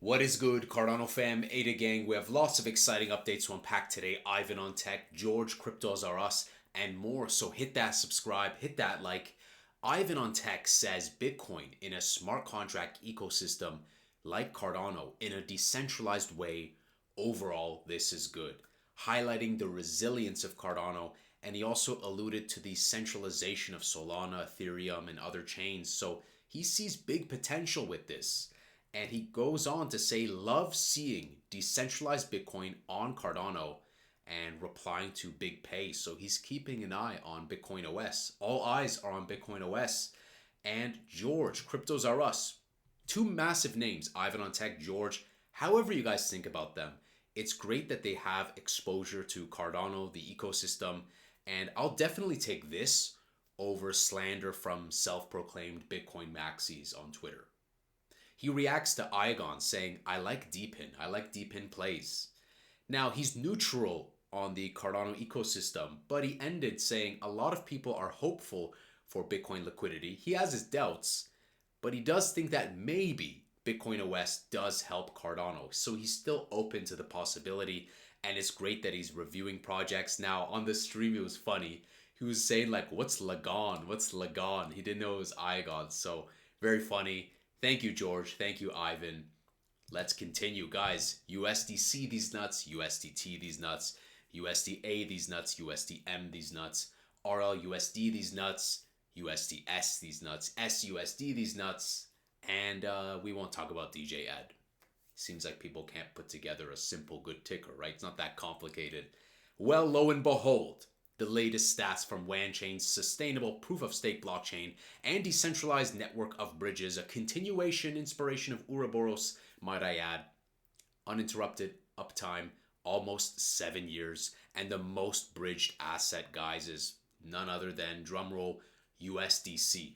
What is good, Cardano fam, ADA gang? We have lots of exciting updates to unpack today. Ivan on tech, George, CryptosRUs, and more. So hit that subscribe, hit that like. Ivan on tech says Bitcoin in a smart contract ecosystem like Cardano in a decentralized way. Overall, this is good. Highlighting the resilience of Cardano, and he also alluded to the centralization of Solana, Ethereum, and other chains. So he sees big potential with this. And he goes on to say, love seeing decentralized Bitcoin on Cardano and replying to Big Pay. So he's keeping an eye on BitcoinOS. All eyes are on BitcoinOS. And George, CryptosRUs. Two massive names, Ivan on Tech, George. However you guys think about them, it's great that they have exposure to Cardano, the ecosystem. And I'll definitely take this over slander from self-proclaimed Bitcoin maxis on Twitter. He reacts to Iagon saying, I like DePIN. I like DePIN plays. Now, he's neutral on the Cardano ecosystem, but he ended saying a lot of people are hopeful for Bitcoin liquidity. He has his doubts, but he does think that maybe BitcoinOS does help Cardano. So he's still open to the possibility, and it's great that he's reviewing projects. Now, on the stream, it was funny. He was saying, like, what's Lagon? What's Lagon? He didn't know it was Iagon. So very funny. Thank you, George. Thank you, Ivan. Let's continue, guys. USDC, these nuts. USDT, these nuts. USDA, these nuts. USDM, these nuts. RLUSD, these nuts. USDS, these nuts. SUSD, these nuts. And we won't talk about DJ Ed. Seems like people can't put together a simple good ticker, right? It's not that complicated. Well, lo and behold, the latest stats from Wanchain's sustainable proof-of-stake blockchain and decentralized network of bridges, a continuation inspiration of Ouroboros, might I add. Uninterrupted uptime, almost 7 years, and the most bridged asset, guys, is none other than, drumroll, USDC.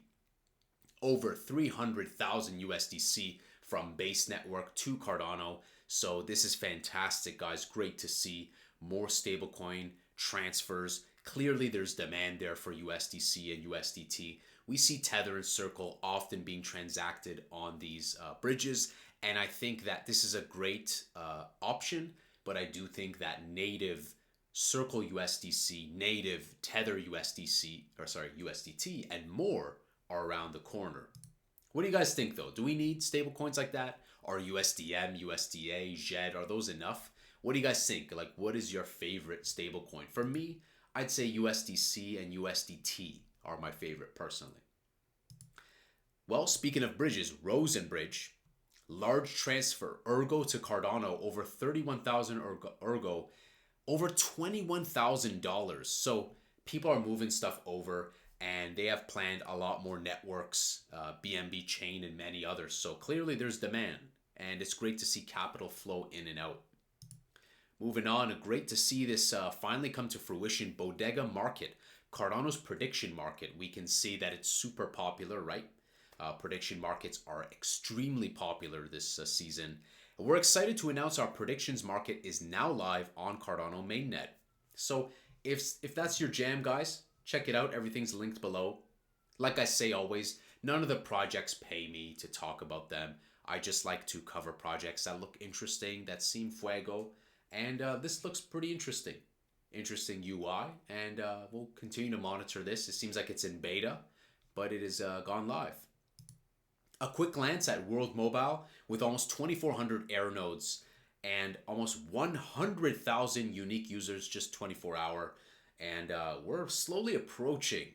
Over 300,000 USDC from base network to Cardano. So this is fantastic, guys. Great to see more stablecoin transfers. Clearly, there's demand there for USDC and USDT. We see Tether and Circle often being transacted on these bridges, and I think that this is a great option, but I do think that native Circle USDC, native Tether USDT, and more are around the corner. What do you guys think, though? Do we need stablecoins like that? Are USDM, USDA, ZED, are those enough? What do you guys think? Like, what is your favorite stablecoin? For me, I'd say USDC and USDT are my favorite personally. Well, speaking of bridges, Rosen Bridge, large transfer, ERGO to Cardano, over 31,000 ERGO, over $21,000. So people are moving stuff over, and they have planned a lot more networks, BNB chain and many others. So clearly there's demand, and it's great to see capital flow in and out. Moving on, great to see this finally come to fruition. Bodega Market, Cardano's prediction market. We can see that it's super popular, right? Prediction markets are extremely popular this season. And we're excited to announce our predictions market is now live on Cardano mainnet. So if that's your jam, guys, check it out. Everything's linked below. Like I say always, none of the projects pay me to talk about them. I just like to cover projects that look interesting, that seem fuego. And this looks pretty interesting. Interesting UI. And we'll continue to monitor this. It seems like it's in beta, but it has gone live. A quick glance at World Mobile with almost 2,400 AirNodes and almost 100,000 unique users just 24-hour. And we're slowly approaching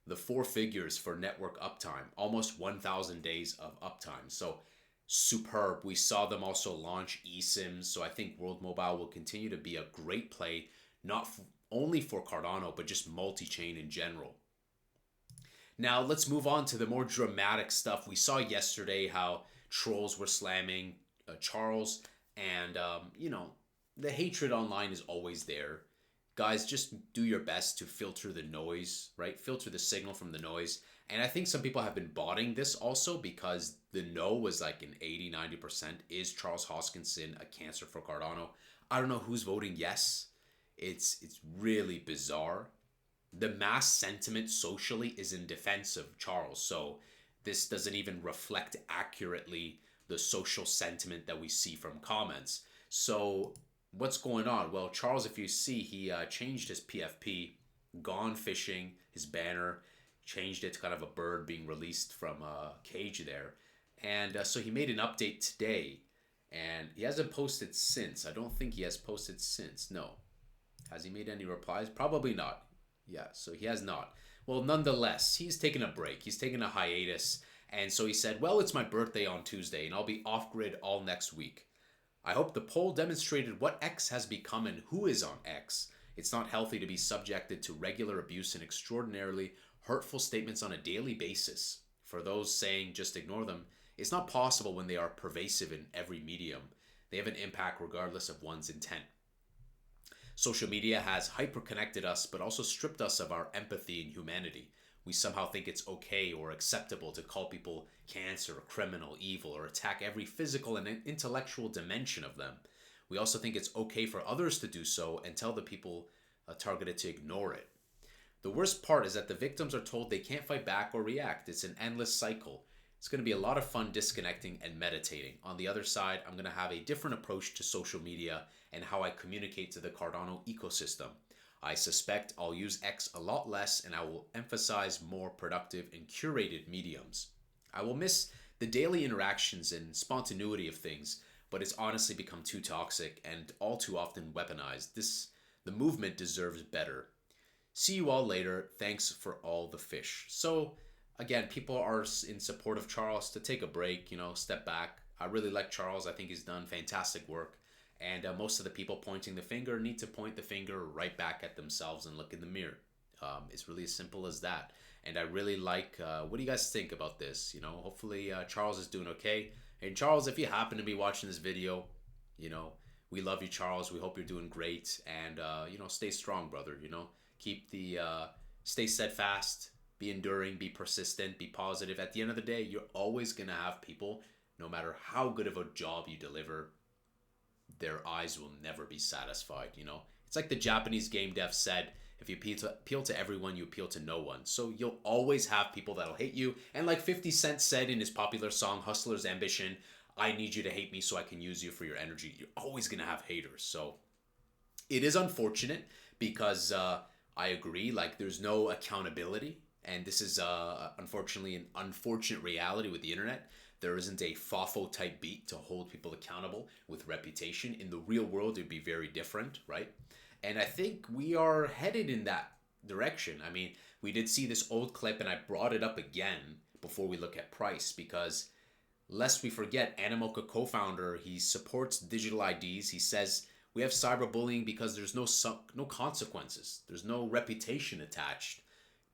the 4 figures for network uptime. Almost 1,000 days of uptime. So superb. We saw them also launch eSIMs, so I think World Mobile will continue to be a great play, not only for Cardano, but just multi-chain in general. Now, let's move on to the more dramatic stuff. We saw yesterday how trolls were slamming Charles, and, the hatred online is always there. Guys, just do your best to filter the noise, right? Filter the signal from the noise. And I think some people have been botting this also because the no was like an 80-90%. Is Charles Hoskinson a cancer for Cardano? I don't know who's voting yes. It's really bizarre. The mass sentiment socially is in defense of Charles. So this doesn't even reflect accurately the social sentiment that we see from comments. So what's going on? Well, Charles, if you see, he changed his PFP, gone fishing, his banner, changed it to kind of a bird being released from a cage there. And so he made an update today, and he hasn't posted since. I don't think he has posted since. No. Has he made any replies? Probably not. Yeah, so he has not. Well, nonetheless, he's taken a break. He's taken a hiatus. And so he said, well, it's my birthday on Tuesday, and I'll be off-grid all next week. I hope the poll demonstrated what X has become and who is on X. It's not healthy to be subjected to regular abuse and extraordinarily hurtful statements on a daily basis. For those saying just ignore them, it's not possible when they are pervasive in every medium. They have an impact regardless of one's intent. Social media has hyper-connected us, but also stripped us of our empathy and humanity. We somehow think it's okay or acceptable to call people cancer, criminal, evil, or attack every physical and intellectual dimension of them. We also think it's okay for others to do so and tell the people targeted to ignore it. The worst part is that the victims are told they can't fight back or react. It's an endless cycle. It's going to be a lot of fun disconnecting and meditating. On the other side, I'm going to have a different approach to social media and how I communicate to the Cardano ecosystem. I suspect I'll use X a lot less, and I will emphasize more productive and curated mediums. I will miss the daily interactions and spontaneity of things, but it's honestly become too toxic and all too often weaponized. The movement deserves better. See you all later. Thanks for all the fish. So again, people are in support of Charles to take a break, step back. I really like Charles. I think he's done fantastic work. And most of the people pointing the finger need to point the finger right back at themselves and look in the mirror. It's really as simple as that. And I really like, what do you guys think about this? Hopefully Charles is doing okay. And Charles, if you happen to be watching this video, we love you, Charles. We hope you're doing great. And, stay strong, brother. Stay steadfast, be enduring, be persistent, be positive. At the end of the day, you're always going to have people, no matter how good of a job you deliver, their eyes will never be satisfied. It's like the Japanese game dev said, if you appeal to everyone, you appeal to no one. So you'll always have people that'll hate you. And like 50 Cent said in his popular song, Hustler's Ambition, I need you to hate me so I can use you for your energy. You're always going to have haters. So it is unfortunate because I agree, there's no accountability. And this is unfortunately an unfortunate reality with the internet. There isn't a FOFO type beat to hold people accountable with reputation. In the real world, it'd be very different, right? And I think we are headed in that direction. I mean, we did see this old clip, and I brought it up again before we look at price, because lest we forget, Animoca Co-Founder, he supports digital IDs. He says we have cyberbullying because there's no consequences. There's no reputation attached.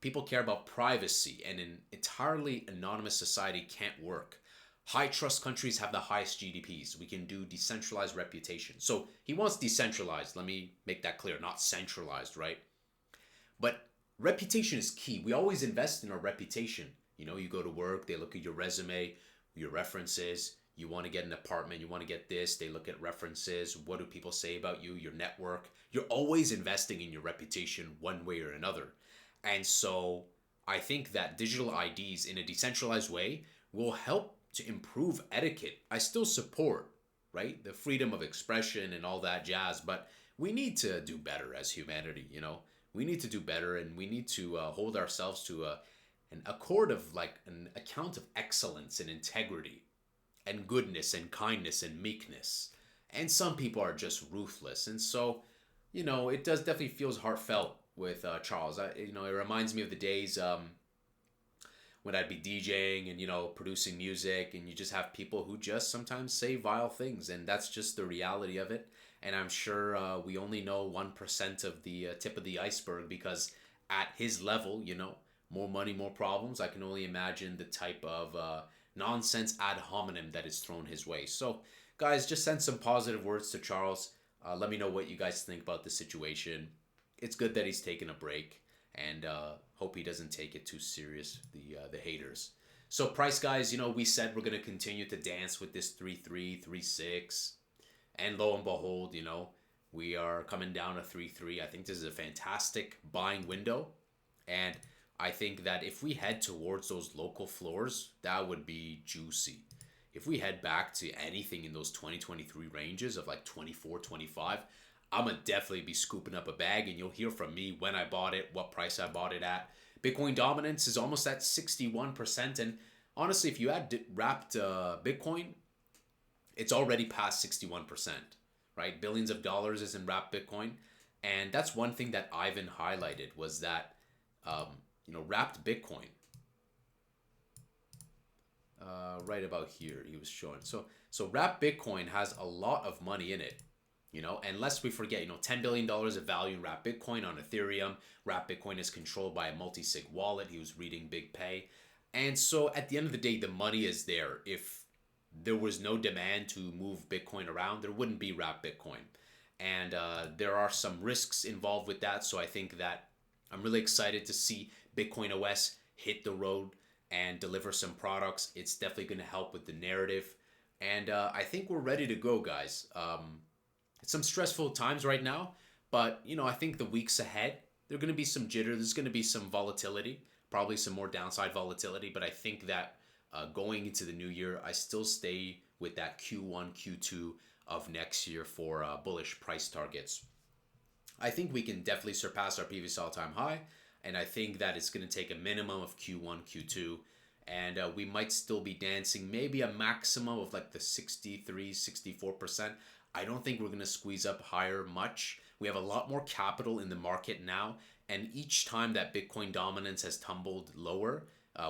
People care about privacy, and an entirely anonymous society can't work. High trust countries have the highest GDPs. We can do decentralized reputation. So he wants decentralized. Let me make that clear, not centralized, right? But reputation is key. We always invest in our reputation. You go to work, they look at your resume, your references. You want to get an apartment, you want to get this, they look at references. What do people say about you, your network? You're always investing in your reputation one way or another. And so I think that digital IDs in a decentralized way will help to improve etiquette. I still support, right, the freedom of expression and all that jazz, but we need to do better as humanity. We need to do better, and we need to hold ourselves to an accord of an account of excellence and integrity and goodness and kindness and meekness. And some people are just ruthless. And so, it does definitely feels heartfelt with Charles. It reminds me of the days when I'd be DJing and, producing music, and you just have people who just sometimes say vile things, and that's just the reality of it. And I'm sure we only know 1% of the tip of the iceberg, because at his level, more money, more problems. I can only imagine the type of nonsense ad hominem that is thrown his way. So, guys, just send some positive words to Charles. Let me know what you guys think about the situation. It's good that he's taking a break, and hope he doesn't take it too serious, the haters. So price, guys, we said we're going to continue to dance with this 3.3, 3.6, and lo and behold, we are coming down to 3.3. I think this is a fantastic buying window, and I think that if we head towards those local floors, that would be juicy. if we head back to anything in those 2023 ranges of like 24, 25, I'm gonna definitely be scooping up a bag, and you'll hear from me when I bought it, what price I bought it at. Bitcoin dominance is almost at 61%, and honestly, if you add wrapped Bitcoin, it's already past 61%, right? Billions of dollars is in wrapped Bitcoin, and that's one thing that Ivan highlighted was that wrapped Bitcoin. Right about here, he was showing. So wrapped Bitcoin has a lot of money in it. And lest we forget, $10 billion of value in wrapped Bitcoin on Ethereum. Wrapped Bitcoin is controlled by a multi-sig wallet. He was reading Big Pay. And so at the end of the day, the money is there. If there was no demand to move Bitcoin around, there wouldn't be wrapped Bitcoin. And there are some risks involved with that. So I think that I'm really excited to see BitcoinOS hit the road and deliver some products. It's definitely going to help with the narrative. And I think we're ready to go, guys. It's some stressful times right now, but I think the weeks ahead, there are going to be some jitter. There's going to be some volatility, probably some more downside volatility. But I think that going into the new year, I still stay with that Q1, Q2 of next year for bullish price targets. I think we can definitely surpass our previous all-time high, and I think that it's going to take a minimum of Q1, Q2, and we might still be dancing maybe a maximum of like the 63, 64%. I don't think we're going to squeeze up higher much. We have a lot more capital in the market now, and each time that Bitcoin dominance has tumbled lower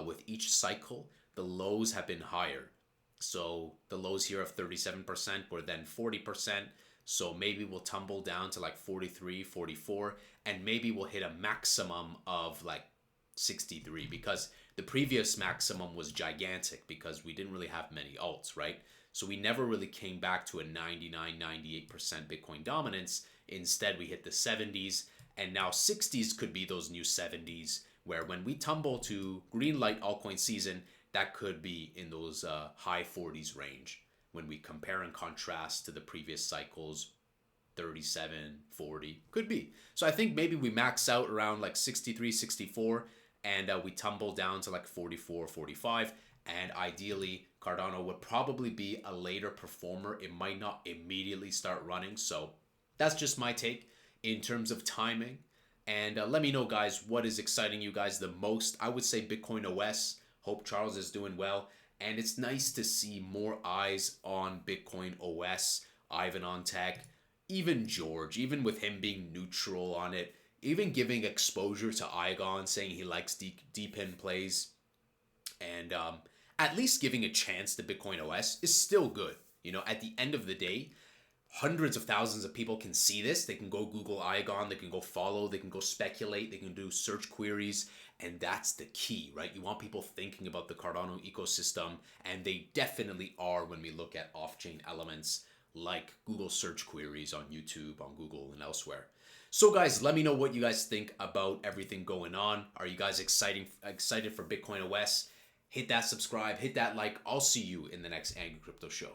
with each cycle, the lows have been higher. So the lows here of 37% were then 40%. So maybe we'll tumble down to like 43, 44, and maybe we'll hit a maximum of like 63 because the previous maximum was gigantic because we didn't really have many alts, right? So we never really came back to a 99, 98% Bitcoin dominance. Instead, we hit the 70s, and now 60s could be those new 70s, where when we tumble to green light altcoin season, that could be in those high 40s range when we compare and contrast to the previous cycles. 37, 40 could be. So I think maybe we max out around like 63, 64, and we tumble down to like 44, 45. And ideally, Cardano would probably be a later performer. It might not immediately start running. So that's just my take in terms of timing. And let me know, guys, what is exciting you guys the most. I would say BitcoinOS. Hope Charles is doing well. And it's nice to see more eyes on BitcoinOS, Ivan on tech, even George, even with him being neutral on it, even giving exposure to Iagon, saying he likes DePIN plays. And at least giving a chance to BitcoinOS is still good. At the end of the day, hundreds of thousands of people can see this. They can go Google Iagon, they can go follow, they can go speculate, they can do search queries, and that's the key, right? You want people thinking about the Cardano ecosystem, and they definitely are when we look at off-chain elements like Google search queries on YouTube, on Google, and elsewhere. So guys, let me know what you guys think about everything going on. Are you guys excited for BitcoinOS? Hit that subscribe, hit that like. I'll see you in the next Angry Crypto Show.